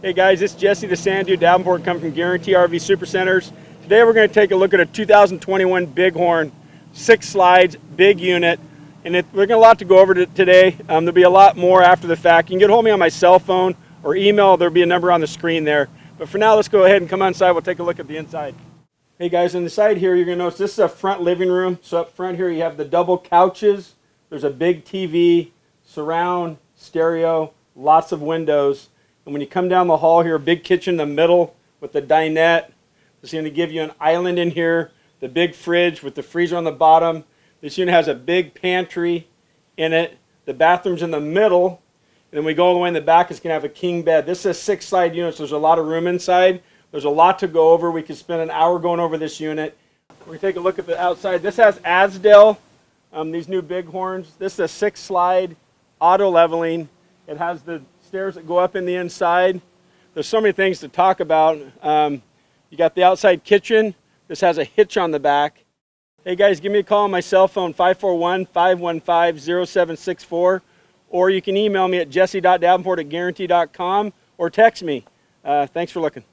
Hey guys, it's Jesse the Sand Dude Davenport coming from Guaranty RV Super Centers. Today we're going to take a look at a 2021 Bighorn, 6 slides, big unit, and we're got a lot to go over today. There'll be a lot more after the fact. You can get hold of me on my cell phone or email. There'll be a number on the screen there. But for now, let's go ahead and come inside. We'll take a look at the inside. Hey guys, on the side here, you're going to notice this is a front living room. So up front here, you have the double couches. There's a big TV, surround, stereo, lots of windows. And when you come down the hall here, a big kitchen in the middle with the dinette. It's going to give you an island in here, the big fridge with the freezer on the bottom. This unit has a big pantry in it. The bathroom's in the middle. And then we go all the way in the back, it's going to have a king bed. This is a 6-slide unit, so there's a lot of room inside. There's a lot to go over. We could spend an hour going over this unit. We're going to take a look at the outside. This has Asdale, these new Bighorns. This is a 6-slide auto leveling. It has the stairs that go up in the inside. There's so many things to talk about. You got the outside kitchen. This has a hitch on the back. Hey guys, give me a call on my cell phone, 541-515-0764, or you can email me at Jesse.Davenport@Guaranty.com or text me. Thanks for looking.